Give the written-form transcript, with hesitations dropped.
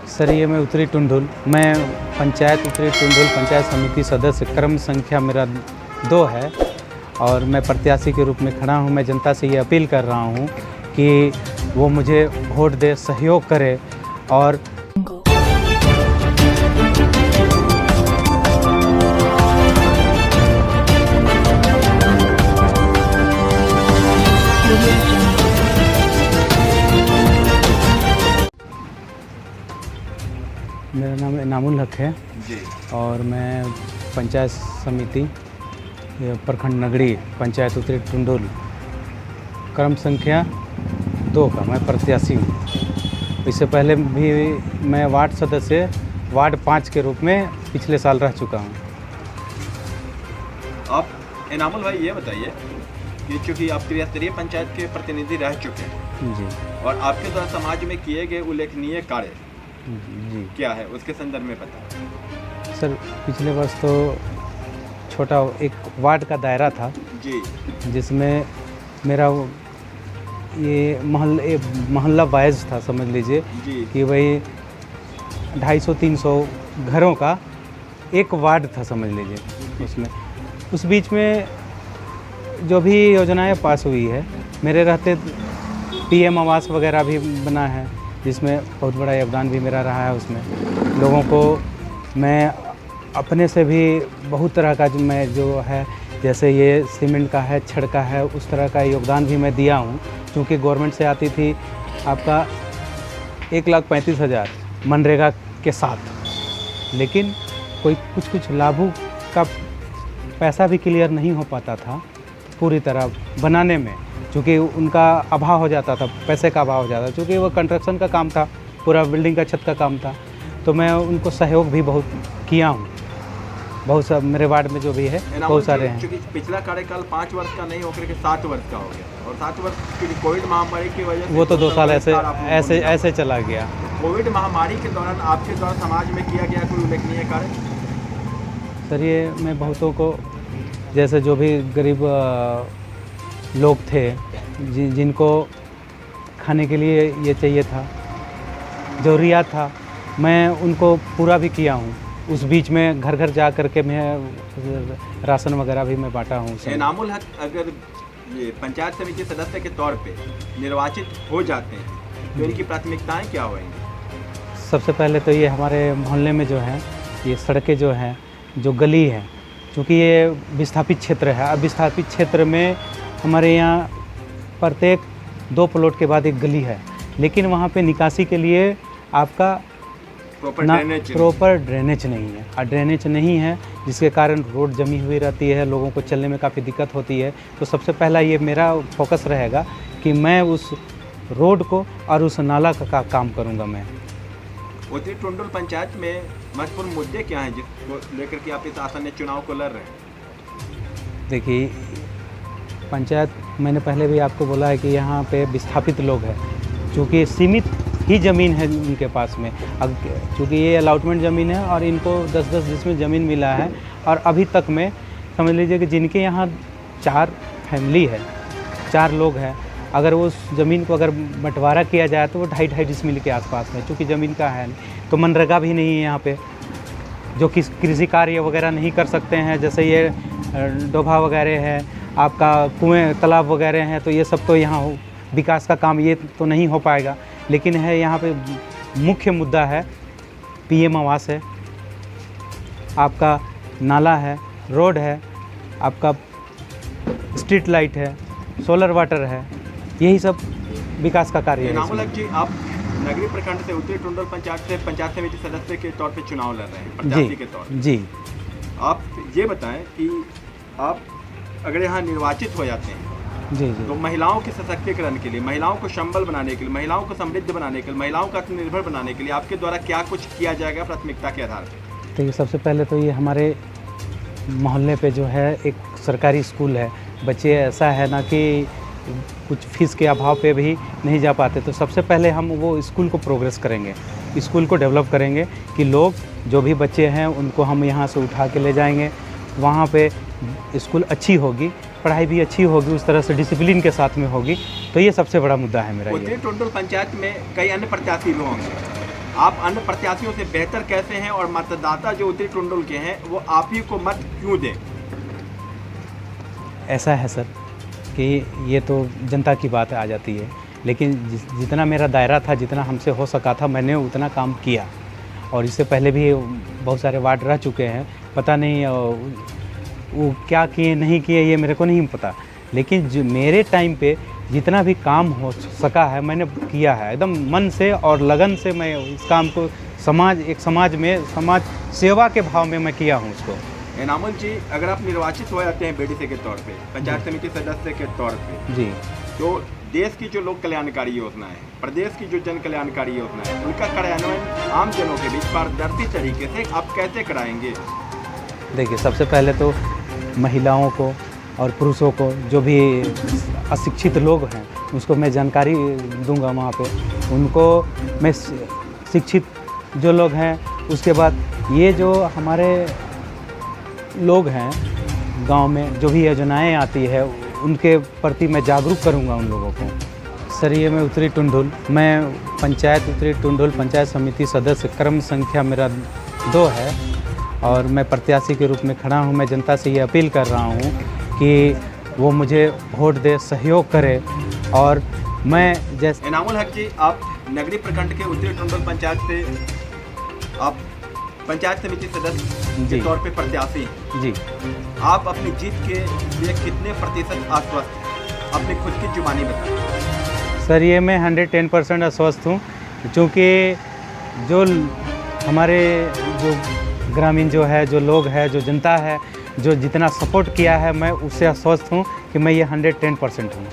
Sir ये मैं उत्तरी टुंडुल, मैं पंचायत उत्तरी टुंडुल पंचायत समिति सदस्य, क्रम संख्या मेरा 2 है और मैं प्रत्याशी के रूप में खड़ा हूँ। मैं जनता से ये अपील कर रहा हूँ कि वो मुझे वोट दे, सहयोग करे और मेरा नाम इनामुल हक है जी। और मैं पंचायत समिति प्रखंड नगरी पंचायत उत्तरी टुंडुल क्रम संख्या 2 का मैं प्रत्याशी हूँ। इससे पहले भी मैं वार्ड सदस्य वार्ड 5 के रूप में पिछले साल रह चुका हूँ। आप इनामुल भाई ये बताइए कि चूँकि आप त्रिस्तरीय पंचायत के प्रतिनिधि रह चुके हैं जी और आपके द्वारा समाज में किए गए उल्लेखनीय कार्य जी क्या है उसके संदर्भ में बताएं। सर, पिछले वर्ष तो छोटा एक वार्ड का दायरा था जी जिसमें मेरा ये मोहल्ला वाइज था, समझ लीजिए जी कि भाई 250-300 घरों का एक वार्ड था, समझ लीजिए। उसमें उस बीच में जो भी योजनाएं पास हुई है, मेरे रहते पीएम आवास वगैरह भी बना है जिसमें बहुत बड़ा योगदान भी मेरा रहा है। उसमें लोगों को मैं अपने से भी बहुत तरह का जो है जैसे ये सीमेंट का है, छड़ का है, उस तरह का योगदान भी मैं दिया हूँ। क्योंकि गवर्नमेंट से आती थी आपका 1,35,000 मनरेगा के साथ, लेकिन कोई कुछ लाभों का पैसा भी क्लियर नहीं हो पाता था पूरी तरह बनाने में, क्योंकि उनका अभाव हो जाता था, पैसे का अभाव हो जाता था। क्योंकि वो कंस्ट्रक्शन का काम था, पूरा बिल्डिंग का छत का काम था, तो मैं उनको सहयोग भी बहुत किया हूँ। बहुत सब मेरे वार्ड में जो भी है बहुत सारे हैं। क्योंकि पिछला कार्यकाल 5 वर्ष का नहीं होकर के 7 वर्ष का हो गया और 7 वर्ष की कोविड महामारी की वजह से वो तो 2 साल ऐसे चला गया। कोविड महामारी के दौरान आपके द्वारा समाज में किया गया कोई उल्लेखनीय कार्य? सर ये मैं बहुतों को, जैसे जो भी गरीब लोग थे जिनको खाने के लिए ये चाहिए था, ज़रूरियात था, मैं उनको पूरा भी किया हूँ। उस बीच में घर घर जा कर के मैं राशन वगैरह भी मैं बांटा हूँ। इनामुल हक अगर ये पंचायत समिति सदस्य के तौर पे निर्वाचित हो जाते हैं तो इनकी प्राथमिकताएं क्या होंगी? सबसे पहले तो ये हमारे मोहल्ले में जो है ये सड़कें जो हैं, जो गली है, क्योंकि ये विस्थापित क्षेत्र है। अब विस्थापित क्षेत्र में हमारे यहाँ प्रत्येक 2 प्लॉट के बाद एक गली है, लेकिन वहाँ पे निकासी के लिए आपका प्रॉपर ड्रेनेज नहीं है। और ड्रेनेज नहीं है जिसके कारण रोड जमी हुई रहती है, लोगों को चलने में काफ़ी दिक्कत होती है। तो सबसे पहला ये मेरा फोकस रहेगा कि मैं उस रोड को और उस नाला का काम करूँगा। मैं उत्तरी टुंडुल पंचायत में महत्वपूर्ण मुद्दे क्या हैं जिसको लेकर के आप इस आसन्न चुनाव को लड़ रहे हैं? देखिए, पंचायत मैंने पहले भी आपको बोला है कि यहाँ पे विस्थापित लोग हैं, क्योंकि सीमित ही ज़मीन है उनके पास में। अब क्योंकि ये अलाटमेंट ज़मीन है और इनको 10-10 जिसमें ज़मीन मिला है, और अभी तक में समझ लीजिए कि जिनके यहाँ 4 फैमिली है, 4 लोग हैं, अगर वो उस ज़मीन को अगर बंटवारा किया जाए तो वो 2.5 डिसमिल के आसपास में, चूँकि ज़मीन का है नहीं, तो मनरेगा भी नहीं है यहाँ पे, जो कि कृषि कार्य वगैरह नहीं कर सकते हैं। जैसे ये डोभा वगैरह है, आपका कुएँ तालाब वगैरह हैं, तो ये सब तो यहाँ विकास का काम ये तो नहीं हो पाएगा। लेकिन है यहाँ पे मुख्य मुद्दा है पीएम आवास है, आपका नाला है, रोड है, आपका स्ट्रीट लाइट है, सोलर वाटर है, यही सब विकास का कार्य है। इनामुल हक जी, आप नगरी प्रखंड से उत्तरी टुंडुल पंचायत से पंचायत समिति सदस्य के तौर पे चुनाव लड़ रहे हैं, प्रत्याशी के तौर पे। जी, आप ये बताएं कि आप अगर यहाँ निर्वाचित हो जाते हैं जी तो महिलाओं के सशक्तिकरण के लिए, महिलाओं को संबल बनाने के लिए, महिलाओं को समृद्ध बनाने के लिए, महिलाओं को आत्मनिर्भर बनाने के लिए आपके द्वारा क्या कुछ किया जाएगा प्राथमिकता के आधार पर? तो ये सबसे पहले तो ये हमारे मोहल्ले पे जो है एक सरकारी स्कूल है। बच्चे ऐसा है ना कि कुछ फीस के अभाव पे भी नहीं जा पाते, तो सबसे पहले हम वो स्कूल को प्रोग्रेस करेंगे, स्कूल को डेवलप करेंगे कि लोग जो भी बच्चे हैं उनको हम यहाँ से उठा के ले जाएंगे। वहाँ पे स्कूल अच्छी होगी, पढ़ाई भी अच्छी होगी, उस तरह से डिसिप्लिन के साथ में होगी। तो ये सबसे बड़ा मुद्दा है मेरा। उत्तरी टुंडुल पंचायत में कई अन्य प्रत्याशी भी होंगे, आप अन्य प्रत्याशियों से बेहतर कैसे हैं और मतदाता जो उत्तरी टुंडल के हैं वो आप ही को मत क्यों दें? ऐसा है सर कि ये तो जनता की बात आ जाती है, लेकिन जितना मेरा दायरा था, जितना हमसे हो सका था, मैंने उतना काम किया। और इससे पहले भी बहुत सारे वार्ड रह चुके हैं, पता नहीं वो क्या किए नहीं किए ये मेरे को नहीं पता, लेकिन जो मेरे टाइम पे जितना भी काम हो सका है मैंने किया है, एकदम मन से और लगन से मैं इस काम को समाज में समाज सेवा के भाव में मैं किया हूँ उसको। एनामुल जी, अगर आप निर्वाचित हो जाते हैं बीडीसी के तौर पे, पंचायत समिति सदस्य के तौर पे जी, तो देश की जो लोक कल्याणकारी योजना है, प्रदेश की जो जन कल्याणकारी योजना है, उनका कार्यान्वयन आम जनों के बीच पारदर्शी तरीके से आप कैसे कराएंगे? देखिए, सबसे पहले तो महिलाओं को और पुरुषों को, जो भी अशिक्षित लोग हैं उसको मैं जानकारी दूंगा वहाँ पे, उनको मैं शिक्षित जो लोग हैं, उसके बाद ये जो हमारे लोग हैं गांव में जो भी योजनाएं आती है उनके प्रति मैं जागरूक करूंगा उन लोगों को। सर, ये मैं उत्तरी टुंडुल, मैं पंचायत उत्तरी टुंडुल पंचायत समिति सदस्य, क्रम संख्या मेरा 2 है और मैं प्रत्याशी के रूप में खड़ा हूं। मैं जनता से ये अपील कर रहा हूं कि वो मुझे वोट दे, सहयोग करे। और मैं जैसे एनामुल हक जी, आप नगरी प्रखंड के उत्तरी टुंडल पंचायत से आप पंचायत समिति सदस्य के तौर पे प्रत्याशी हैं जी, आप अपनी जीत के लिए कितने प्रतिशत आश्वस्त हैं? अपनी खुद की जुबानी बताएं। सर, ये मैं 110% आश्वस्त हूँ, क्योंकि जो हमारे जो ग्रामीण जो है, जो लोग हैं, जो जनता है, जो जितना सपोर्ट किया है, मैं उससे आश्वस्त हूँ कि मैं ये 110% हूँ।